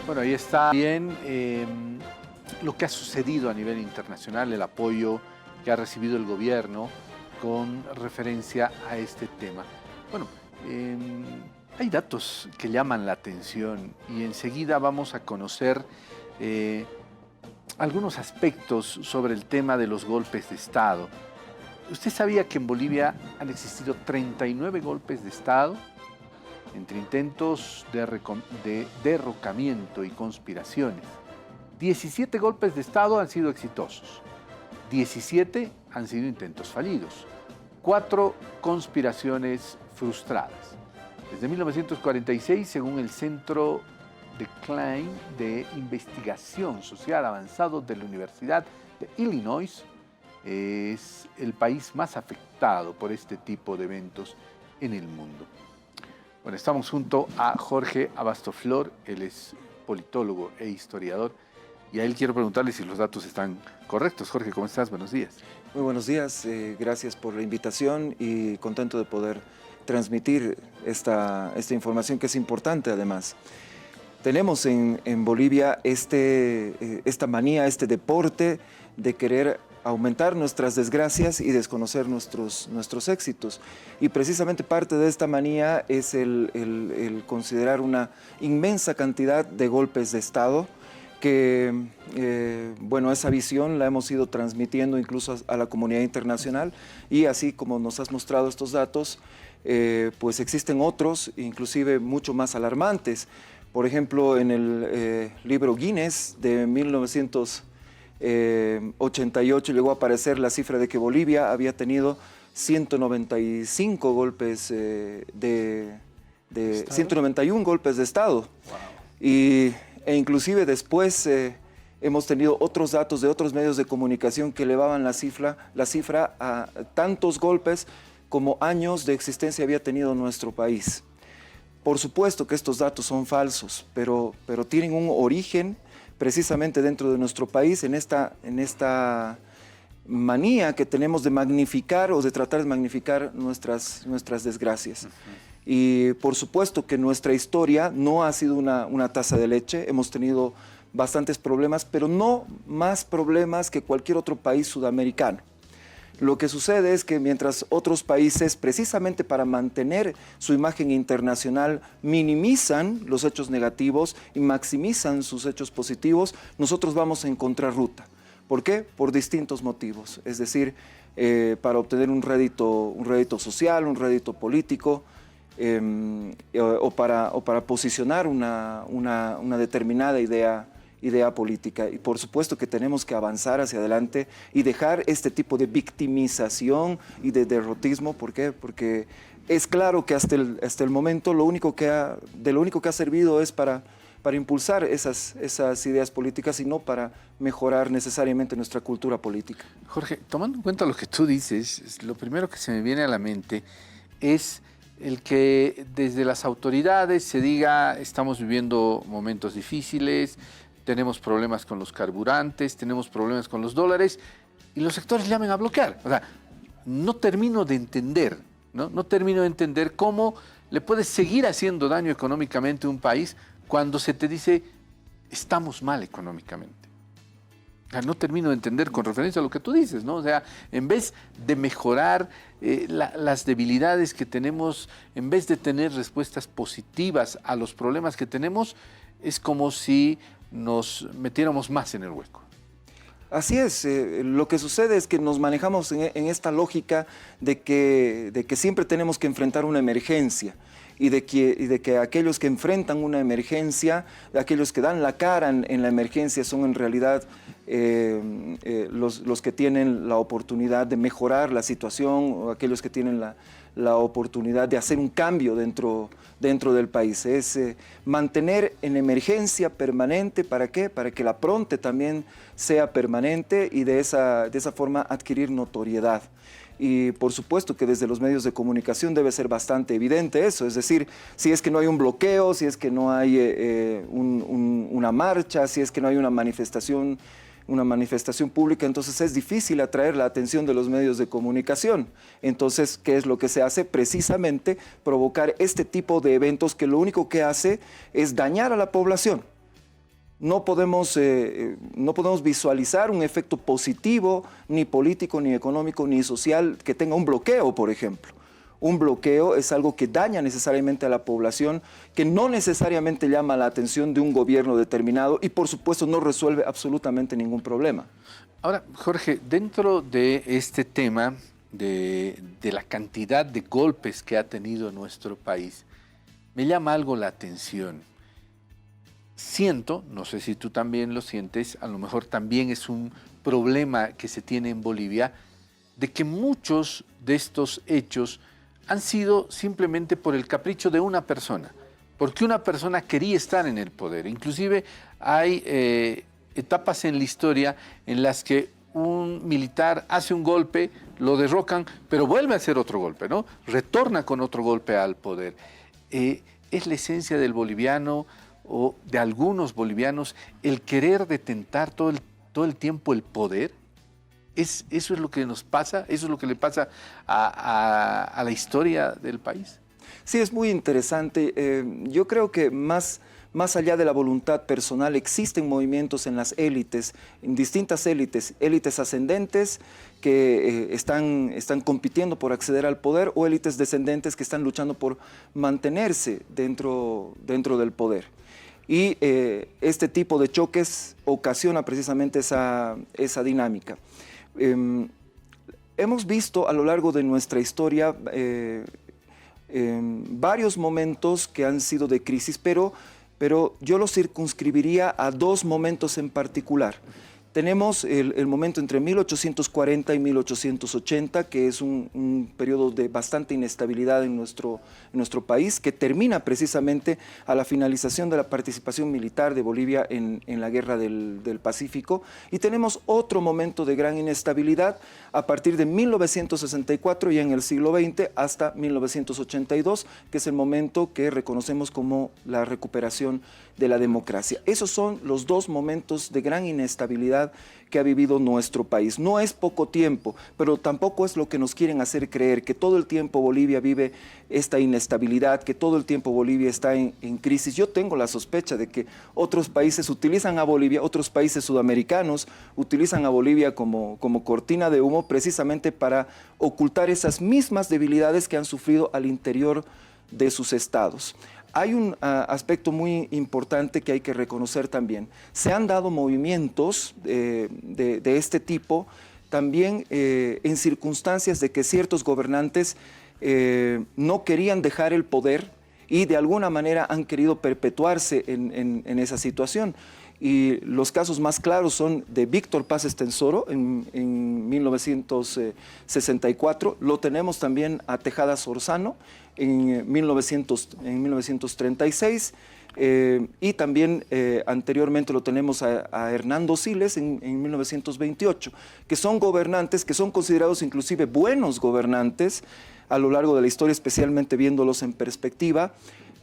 Bueno, ahí está bien lo que ha sucedido a nivel internacional, el apoyo que ha recibido el gobierno con referencia a este tema. Bueno, hay datos que llaman la atención y enseguida vamos a conocer algunos aspectos sobre el tema de los golpes de Estado. ¿Usted sabía que en Bolivia han existido 39 golpes de Estado? Entre intentos de derrocamiento y conspiraciones. 17 golpes de Estado han sido exitosos, 17 han sido intentos fallidos, 4 conspiraciones frustradas. Desde 1946, según el Centro de Klein de Investigación Social Avanzado de la Universidad de Illinois, es el país más afectado por este tipo de eventos en el mundo. Bueno, estamos junto a Jorge Abastoflor, él es politólogo e historiador, y a él quiero preguntarle si los datos están correctos. Jorge, ¿cómo estás? Buenos días. Muy buenos días, gracias por la invitación y contento de poder transmitir esta información que es importante además. Tenemos en Bolivia esta manía, este deporte de querer aumentar nuestras desgracias y desconocer nuestros éxitos. Y precisamente parte de esta manía es el considerar una inmensa cantidad de golpes de Estado que, bueno, esa visión la hemos ido transmitiendo incluso a la comunidad internacional y así como nos has mostrado estos datos, pues existen otros, inclusive mucho más alarmantes. Por ejemplo, en el libro Guinness de 1988 llegó a aparecer la cifra de que Bolivia había tenido 195 golpes 191 golpes de Estado. Wow. E inclusive después hemos tenido otros datos de otros medios de comunicación que elevaban la cifra a tantos golpes como años de existencia había tenido nuestro país. Por supuesto que estos datos son falsos, pero tienen un origen precisamente dentro de nuestro país, en esta manía que tenemos de magnificar o de tratar de magnificar nuestras desgracias. Y por supuesto que nuestra historia no ha sido una taza de leche, hemos tenido bastantes problemas, pero no más problemas que cualquier otro país sudamericano. Lo que sucede es que mientras otros países, precisamente para mantener su imagen internacional, minimizan los hechos negativos y maximizan sus hechos positivos, nosotros vamos en contrarruta. ¿Por qué? Por distintos motivos. Es decir, para obtener un rédito social, un rédito político, o para posicionar una determinada idea política. Y por supuesto que tenemos que avanzar hacia adelante y dejar este tipo de victimización y de derrotismo. ¿Por qué? Porque es claro que hasta el momento de lo único que ha servido es para impulsar esas ideas políticas y no para mejorar necesariamente nuestra cultura política. Jorge, tomando en cuenta lo que tú dices, lo primero que se me viene a la mente es el que desde las autoridades se diga estamos viviendo momentos difíciles, tenemos problemas con los carburantes, tenemos problemas con los dólares y los sectores llamen a bloquear. O sea, no termino de entender, no termino de entender cómo le puedes seguir haciendo daño económicamente a un país cuando se te dice estamos mal económicamente. O sea, no termino de entender con referencia a lo que tú dices, ¿no? O sea, en vez de mejorar las debilidades que tenemos, en vez de tener respuestas positivas a los problemas que tenemos, es como si nos metiéramos más en el hueco. Así es, lo que sucede es que nos manejamos en esta lógica de que siempre tenemos que enfrentar una emergencia y de que aquellos que enfrentan una emergencia, aquellos que dan la cara en la emergencia son en realidad los que tienen la oportunidad de mejorar la situación o aquellos que tienen la oportunidad de hacer un cambio dentro del país. Es mantener en emergencia permanente, ¿para qué? Para que la pronte también sea permanente y de esa forma adquirir notoriedad. Y por supuesto que desde los medios de comunicación debe ser bastante evidente eso, es decir, si es que no hay un bloqueo, si es que no hay una marcha, si es que no hay una manifestación pública, entonces es difícil atraer la atención de los medios de comunicación. Entonces, ¿qué es lo que se hace? Precisamente provocar este tipo de eventos que lo único que hace es dañar a la población. no podemos visualizar un efecto positivo, ni político, ni económico, ni social, que tenga un bloqueo, por ejemplo. Un bloqueo es algo que daña necesariamente a la población, que no necesariamente llama la atención de un gobierno determinado y, por supuesto, no resuelve absolutamente ningún problema. Ahora, Jorge, dentro de este tema de la cantidad de golpes que ha tenido nuestro país, me llama algo la atención. Siento, no sé si tú también lo sientes, a lo mejor también es un problema que se tiene en Bolivia, de que muchos de estos hechos han sido simplemente por el capricho de una persona, porque una persona quería estar en el poder. Inclusive hay etapas en la historia en las que un militar hace un golpe, lo derrocan, pero vuelve a hacer otro golpe, ¿no? Retorna con otro golpe al poder. ¿Es la esencia del boliviano o de algunos bolivianos el querer detentar todo el tiempo el poder? ¿Eso es lo que nos pasa? ¿Eso es lo que le pasa a la historia del país? Sí, es muy interesante. Yo creo que más allá de la voluntad personal, existen movimientos en las élites, en distintas élites, élites ascendentes que están compitiendo por acceder al poder, o élites descendentes que están luchando por mantenerse dentro del poder. Y este tipo de choques ocasiona precisamente esa dinámica. Hemos visto a lo largo de nuestra historia varios momentos que han sido de crisis, pero yo lo circunscribiría a dos momentos en particular. Tenemos el momento entre 1840 y 1880, que es un periodo de bastante inestabilidad en nuestro país, que termina precisamente a la finalización de la participación militar de Bolivia en la Guerra del Pacífico. Y tenemos otro momento de gran inestabilidad a partir de 1964 y en el siglo XX hasta 1982, que es el momento que reconocemos como la recuperación de la democracia. Esos son los dos momentos de gran inestabilidad que ha vivido nuestro país. No es poco tiempo, pero tampoco es lo que nos quieren hacer creer, que todo el tiempo Bolivia vive esta inestabilidad, que todo el tiempo Bolivia está en crisis. Yo tengo la sospecha de que otros países utilizan a Bolivia, otros países sudamericanos utilizan a Bolivia como cortina de humo precisamente para ocultar esas mismas debilidades que han sufrido al interior de sus estados. Hay un aspecto muy importante que hay que reconocer también. Se han dado movimientos de este tipo también en circunstancias de que ciertos gobernantes no querían dejar el poder y de alguna manera han querido perpetuarse en esa situación. Y los casos más claros son de Víctor Paz Estenssoro en 1964, lo tenemos también a Tejada Sorzano en 1936, y también anteriormente lo tenemos a Hernando Siles en 1928, que son gobernantes, que son considerados inclusive buenos gobernantes a lo largo de la historia, especialmente viéndolos en perspectiva,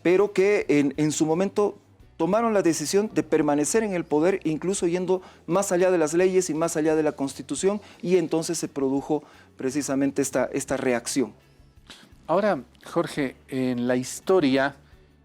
pero que en su momento tomaron la decisión de permanecer en el poder, incluso yendo más allá de las leyes y más allá de la Constitución, y entonces se produjo precisamente esta reacción. Ahora, Jorge, en la historia,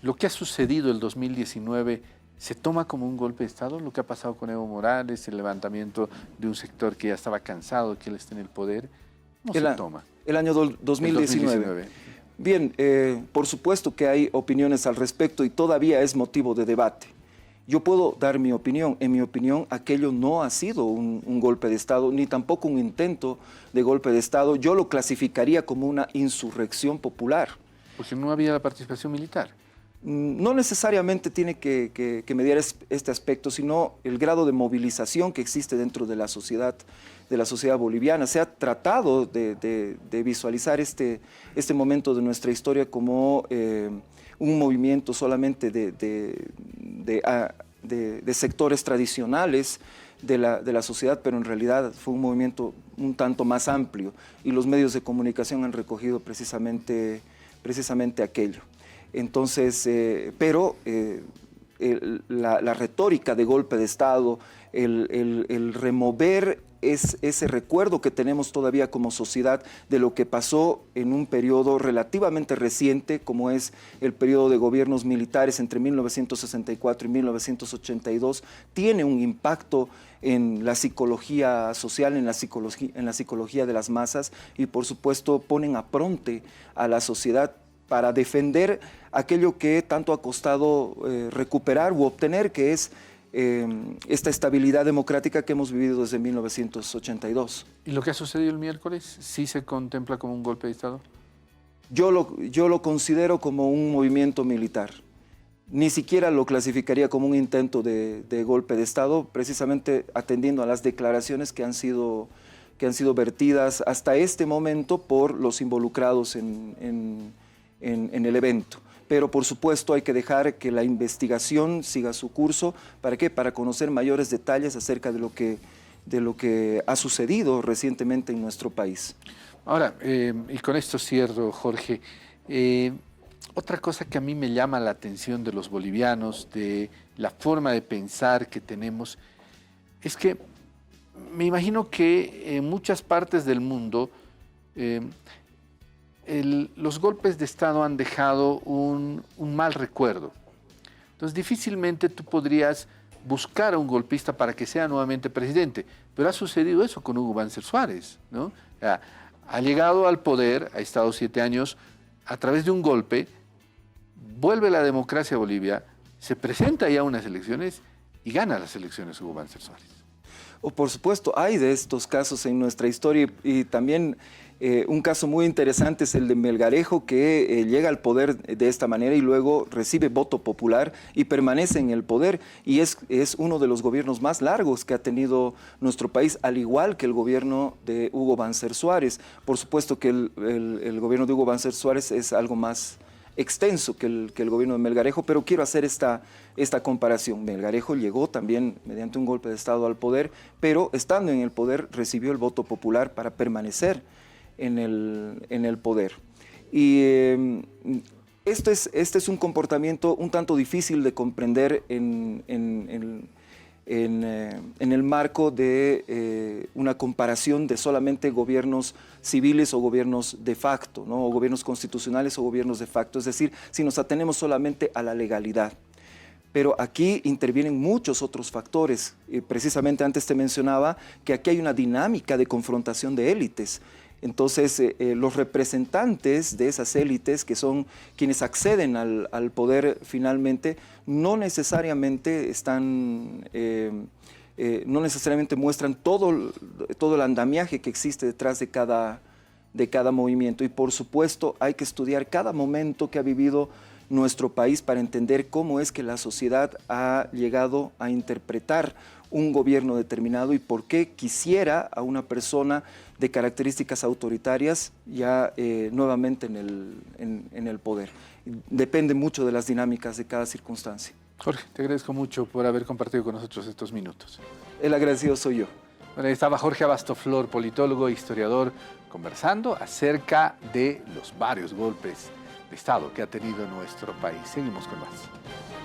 lo que ha sucedido el 2019, ¿se toma como un golpe de Estado? Lo que ha pasado con Evo Morales, el levantamiento de un sector que ya estaba cansado de que él esté en el poder, ¿cómo se toma? El año 2019. Bien, por supuesto que hay opiniones al respecto y todavía es motivo de debate. Yo puedo dar mi opinión. En mi opinión, aquello no ha sido un golpe de Estado, ni tampoco un intento de golpe de Estado. Yo lo clasificaría como una insurrección popular. Porque no había la participación militar. No necesariamente tiene que mediar este aspecto, sino el grado de movilización que existe dentro de la sociedad boliviana. Se ha tratado de visualizar este momento de nuestra historia como un movimiento solamente de sectores tradicionales de la sociedad, pero en realidad fue un movimiento un tanto más amplio y los medios de comunicación han recogido precisamente aquello. Entonces, la retórica de golpe de Estado, el remover es ese recuerdo que tenemos todavía como sociedad de lo que pasó en un periodo relativamente reciente, como es el periodo de gobiernos militares entre 1964 y 1982, tiene un impacto en la psicología social, en la psicología de las masas, y por supuesto ponen a fronte a la sociedad para defender aquello que tanto ha costado recuperar u obtener, que es esta estabilidad democrática que hemos vivido desde 1982. ¿Y lo que ha sucedido el miércoles sí se contempla como un golpe de Estado? Yo lo considero como un movimiento militar. Ni siquiera lo clasificaría como un intento de golpe de Estado, precisamente atendiendo a las declaraciones que han sido vertidas hasta este momento por los involucrados en el evento. Pero por supuesto hay que dejar que la investigación siga su curso. ¿Para qué? Para conocer mayores detalles acerca de lo que ha sucedido recientemente en nuestro país. Ahora, y con esto cierro, Jorge, otra cosa que a mí me llama la atención de los bolivianos, de la forma de pensar que tenemos, es que me imagino que en muchas partes del mundo los golpes de Estado han dejado un mal recuerdo. Entonces difícilmente tú podrías buscar a un golpista para que sea nuevamente presidente, pero ha sucedido eso con Hugo Banzer Suárez, ¿no? Ha llegado al poder, ha estado 7 años, a través de un golpe, vuelve la democracia a Bolivia, se presenta ya a unas elecciones y gana las elecciones Hugo Banzer Suárez. Por supuesto, hay de estos casos en nuestra historia y también un caso muy interesante es el de Melgarejo, que llega al poder de esta manera y luego recibe voto popular y permanece en el poder, y es uno de los gobiernos más largos que ha tenido nuestro país, al igual que el gobierno de Hugo Banzer Suárez. Por supuesto que el gobierno de Hugo Banzer Suárez es algo más extenso que el gobierno de Melgarejo, pero quiero hacer esta comparación. Melgarejo llegó también mediante un golpe de Estado al poder, pero estando en el poder recibió el voto popular para permanecer en el poder. Y este es un comportamiento un tanto difícil de comprender en el marco de una comparación de solamente gobiernos civiles o gobiernos de facto, ¿no? O gobiernos constitucionales o gobiernos de facto, es decir, si nos atenemos solamente a la legalidad. Pero aquí intervienen muchos otros factores. Precisamente antes te mencionaba que aquí hay una dinámica de confrontación de élites. Entonces, los representantes de esas élites, que son quienes acceden al poder finalmente, no necesariamente no necesariamente muestran todo el andamiaje que existe detrás de cada movimiento. Y por supuesto, hay que estudiar cada momento que ha vivido nuestro país para entender cómo es que la sociedad ha llegado a interpretar un gobierno determinado y por qué quisiera a una persona de características autoritarias ya nuevamente en el poder. Depende mucho de las dinámicas de cada circunstancia. Jorge, te agradezco mucho por haber compartido con nosotros estos minutos. El agradecido soy yo. Bueno, ahí estaba Jorge Abastoflor, politólogo e historiador, conversando acerca de los varios golpes de Estado que ha tenido nuestro país. Seguimos con más.